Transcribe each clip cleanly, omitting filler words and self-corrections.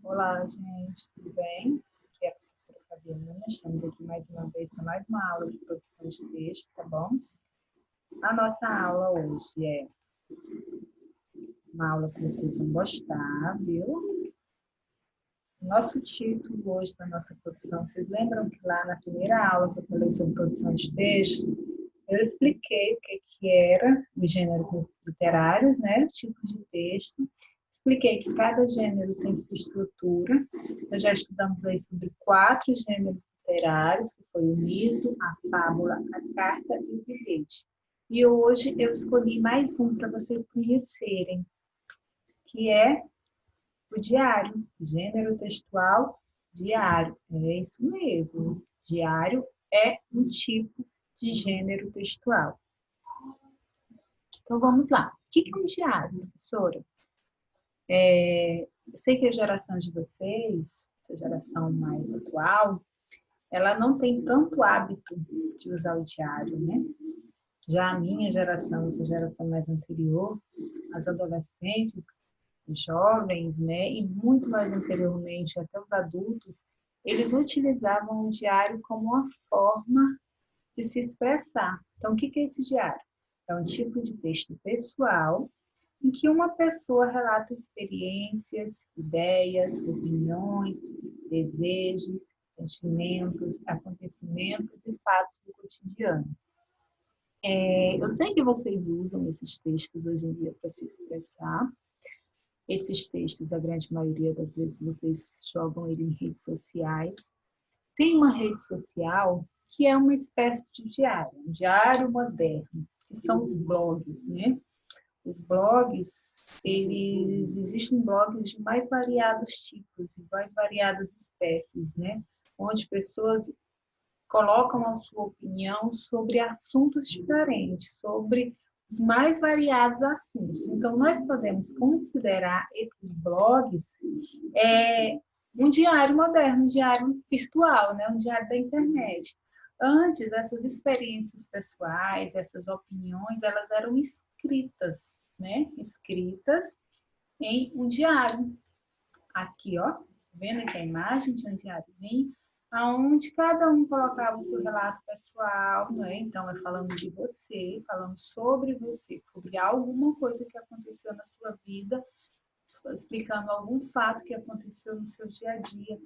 Olá, gente, tudo bem? Aqui é a professora Fabiana. Estamos aqui mais uma vez para mais uma aula de produção de texto, tá bom? A nossa aula hoje é uma aula que vocês vão gostar, viu? Nosso título hoje da nossa produção, vocês lembram que lá na primeira aula que eu falei sobre produção de texto, eu expliquei o que era os gêneros literários, né? Tipos de texto. Expliquei que cada gênero tem sua estrutura. Nós já estudamos aí sobre 4 gêneros literários, que foi o mito, a fábula, a carta e o bilhete. E hoje eu escolhi mais um para vocês conhecerem, que é o diário, gênero textual diário. É isso mesmo. Diário é um tipo de gênero textual. Então vamos lá. O que é um diário, professora? Eu sei que a geração de vocês, essa geração mais atual, ela não tem tanto hábito de usar o diário, né? Já a minha geração, essa geração mais anterior, as adolescentes, os jovens, né, e muito mais anteriormente até os adultos, eles utilizavam o diário como uma forma de se expressar. Então, o que é esse diário? É um tipo de texto pessoal em que uma pessoa relata experiências, ideias, opiniões, desejos, sentimentos, acontecimentos e fatos do cotidiano. Eu sei que vocês usam esses textos hoje em dia para se expressar. Esses textos, a grande maioria das vezes, vocês jogam ele em redes sociais. Tem uma rede social que é uma espécie de diário, um diário moderno, que são os blogs, né? Os blogs, existem blogs de mais variados tipos e mais variadas espécies, né? Onde pessoas colocam a sua opinião sobre assuntos diferentes, sobre os mais variados assuntos. Então, nós podemos considerar esses blogs um diário moderno, um diário virtual, né? Um diário da internet. Antes, essas experiências pessoais, essas opiniões, elas eram escritas, né? Escritas em um diário. Aqui, ó, vendo aqui a imagem de um diáriozinho, aonde cada um colocava o seu relato pessoal, não é? Então, é falando de você, falando sobre você, sobre alguma coisa que aconteceu na sua vida, explicando algum fato que aconteceu no seu dia a dia,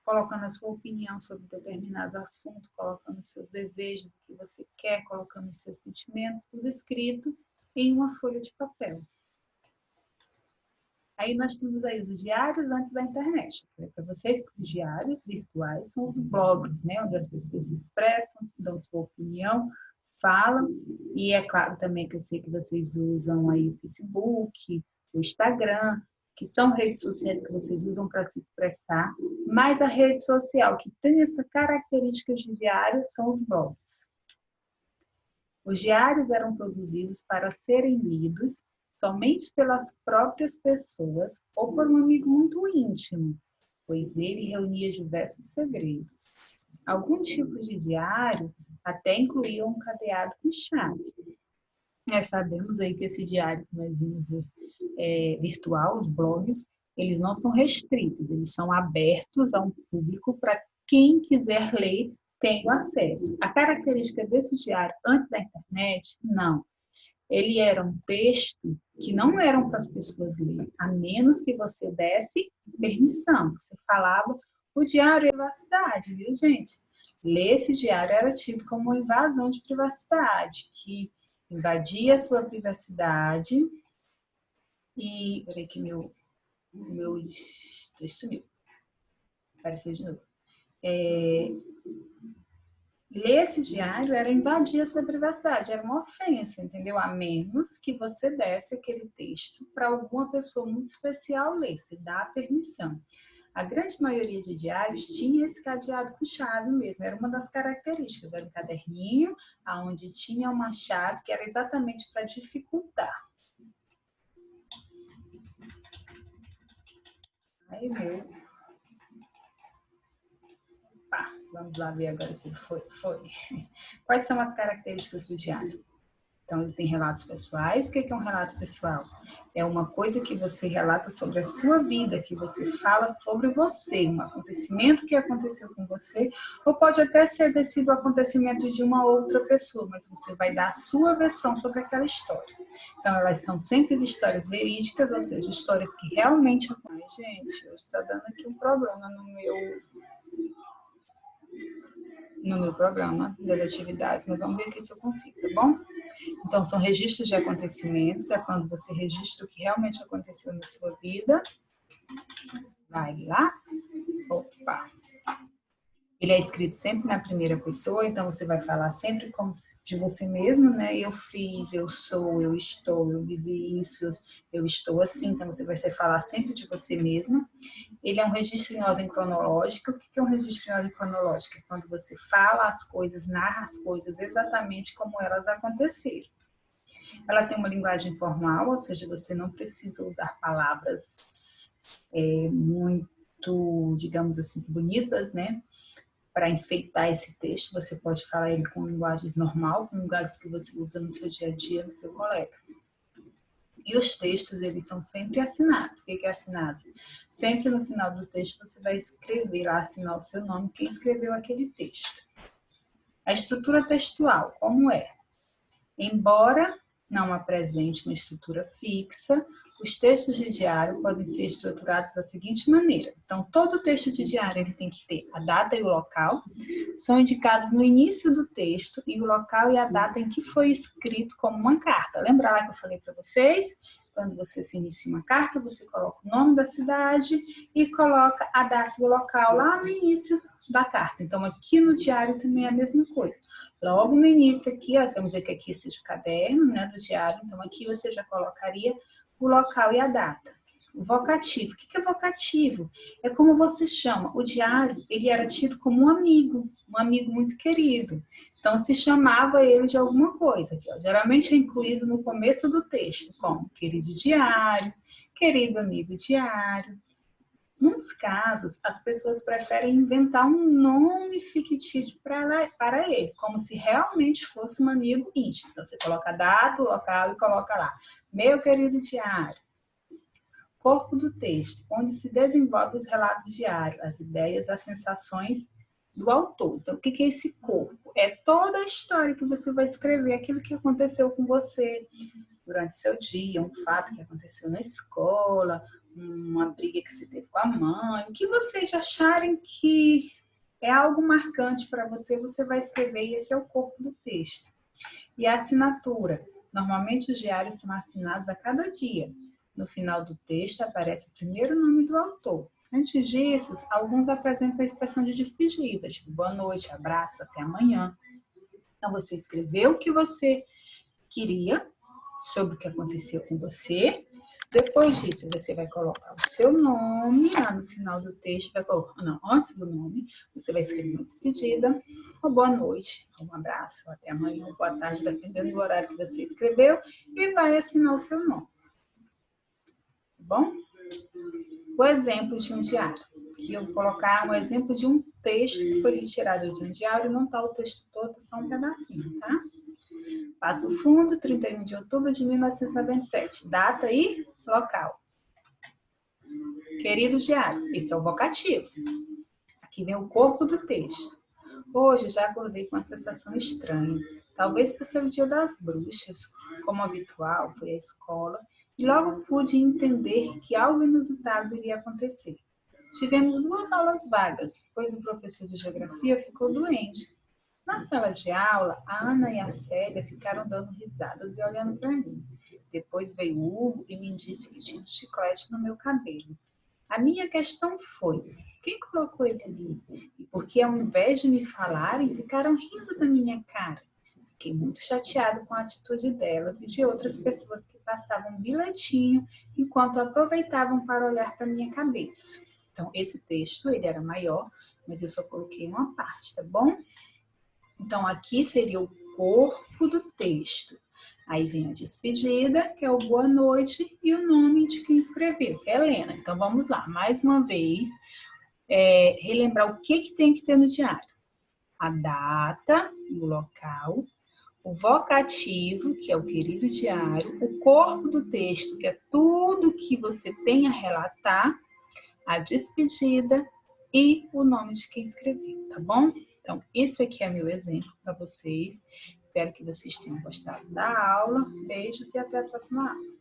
colocando a sua opinião sobre determinado assunto, colocando os seus desejos, o que você quer, colocando os seus sentimentos, tudo escrito em uma folha de papel. Aí nós temos aí os diários antes da internet. Para vocês, os diários virtuais são os blogs, né? Onde as pessoas se expressam, dão sua opinião, falam. E é claro também que eu sei que vocês usam aí o Facebook, o Instagram, que são redes sociais que vocês usam para se expressar. Mas a rede social que tem essa característica de diário são os blogs. Os diários eram produzidos para serem lidos somente pelas próprias pessoas ou por um amigo muito íntimo, pois ele reunia diversos segredos. Algum tipo de diário até incluía um cadeado com chave. Sabemos aí que esse diário que nós vimos virtual, os blogs, eles não são restritos, eles são abertos a um público para quem quiser ler tem o acesso. A característica desse diário antes da internet, não. Ele era um texto que não eram para as pessoas lerem, a menos que você desse permissão. Você falava, o diário é privacidade, viu, gente? Ler esse diário era tido como uma invasão de privacidade, que invadia a sua privacidade e... Peraí que meu texto sumiu. Apareceu de novo. Ler esse diário era invadir a sua privacidade, era uma ofensa, entendeu? A menos que você desse aquele texto para alguma pessoa muito especial ler, você dá a permissão. A grande maioria de diários tinha esse cadeado com chave mesmo, era uma das características, era um caderninho onde tinha uma chave que era exatamente para dificultar. Aí, vamos lá ver agora se foi. Quais são as características do diário? Então, ele tem relatos pessoais. O que é um relato pessoal? É uma coisa que você relata sobre a sua vida, que você fala sobre você, um acontecimento que aconteceu com você, ou pode até ser sido o acontecimento de uma outra pessoa, mas você vai dar a sua versão sobre aquela história. Então, elas são sempre histórias verídicas, ou seja, histórias que realmente... Ai, gente, eu estou dando aqui um problema no meu programa de atividades, mas vamos ver aqui se eu consigo, tá bom? Então, são registros de acontecimentos, é quando você registra o que realmente aconteceu na sua vida. Vai lá. Opa! Ele é escrito sempre na primeira pessoa, então você vai falar sempre como de você mesmo, né? Eu fiz, eu sou, eu estou, eu vivi isso, eu estou assim. Então você vai falar sempre de você mesmo. Ele é um registro em ordem cronológica. O que é um registro em ordem cronológica? É quando você fala as coisas, narra as coisas exatamente como elas aconteceram. Ela tem uma linguagem formal, ou seja, você não precisa usar palavras muito, digamos assim, bonitas, né? Para enfeitar esse texto, você pode falar ele com linguagens normal, com linguagens que você usa no seu dia a dia, no seu colega. E os textos, eles são sempre assinados. O que é assinado? Sempre no final do texto você vai escrever lá, assinar o seu nome, quem escreveu aquele texto. A estrutura textual, como é? Embora não apresente uma estrutura fixa, os textos de diário podem ser estruturados da seguinte maneira. Então, todo texto de diário ele tem que ter a data e o local, são indicados no início do texto e o local e a data em que foi escrito como uma carta. Lembra lá que eu falei para vocês? Quando você se inicia uma carta, você coloca o nome da cidade e coloca a data e o local lá no início da carta. Então, aqui no diário também é a mesma coisa. Logo no início aqui, ó, vamos dizer que aqui seja o caderno, né, do diário, então aqui você já colocaria o local e a data. O vocativo, o que é vocativo? É como você chama. O diário, ele era tido como um amigo muito querido. Então, se chamava ele de alguma coisa. Aqui, ó. Geralmente é incluído no começo do texto, como querido diário, querido amigo diário. Nos casos, as pessoas preferem inventar um nome fictício para ele, como se realmente fosse um amigo íntimo. Então, você coloca a data, o local e coloca lá, meu querido diário. Corpo do texto, onde se desenvolve os relatos diários, as ideias, as sensações do autor. Então, o que é esse corpo? É toda a história que você vai escrever, aquilo que aconteceu com você durante seu dia, um fato que aconteceu na escola, uma briga que você teve com a mãe, o que vocês acharem que é algo marcante para você, você vai escrever e esse é o corpo do texto. E a assinatura. Normalmente os diários são assinados a cada dia. No final do texto aparece o primeiro nome do autor. Antes disso, alguns apresentam a expressão de despedida, tipo boa noite, abraço, até amanhã. Então você escreveu o que você queria sobre o que aconteceu com você. Depois disso, você vai colocar o seu nome lá no final do texto, antes do nome, você vai escrever uma despedida, uma boa noite, um abraço, até amanhã, ou boa tarde, dependendo do horário que você escreveu, e vai assinar o seu nome. Tá bom? O exemplo de um diário. Aqui eu vou colocar um exemplo de um texto que foi retirado de um diário, não está o texto todo, só um pedacinho, tá? Passo Fundo, 31 de outubro de 1997. Data e local. Querido diário, esse é o vocativo. Aqui vem o corpo do texto. Hoje já acordei com uma sensação estranha. Talvez por ser o dia das bruxas, como habitual, fui à escola e logo pude entender que algo inusitado iria acontecer. Tivemos 2 aulas vagas, pois o professor de geografia ficou doente. Na sala de aula, a Ana e a Célia ficaram dando risadas e olhando para mim. Depois veio o Hugo e me disse que tinha um chiclete no meu cabelo. A minha questão foi, quem colocou ele ali? E por que ao invés de me falarem, ficaram rindo da minha cara? Fiquei muito chateado com a atitude delas e de outras pessoas que passavam um bilhetinho enquanto aproveitavam para olhar para minha cabeça. Então, esse texto, ele era maior, mas eu só coloquei uma parte, tá bom? Então, aqui seria o corpo do texto. Aí vem a despedida, que é o boa noite, e o nome de quem escreveu, que é Helena. Então, vamos lá, mais uma vez, relembrar o que tem que ter no diário. A data e o local, o vocativo, que é o querido diário, o corpo do texto, que é tudo que você tem a relatar, a despedida e o nome de quem escreveu, tá bom? Então, esse aqui é meu exemplo para vocês. Espero que vocês tenham gostado da aula. Beijos e até a próxima aula.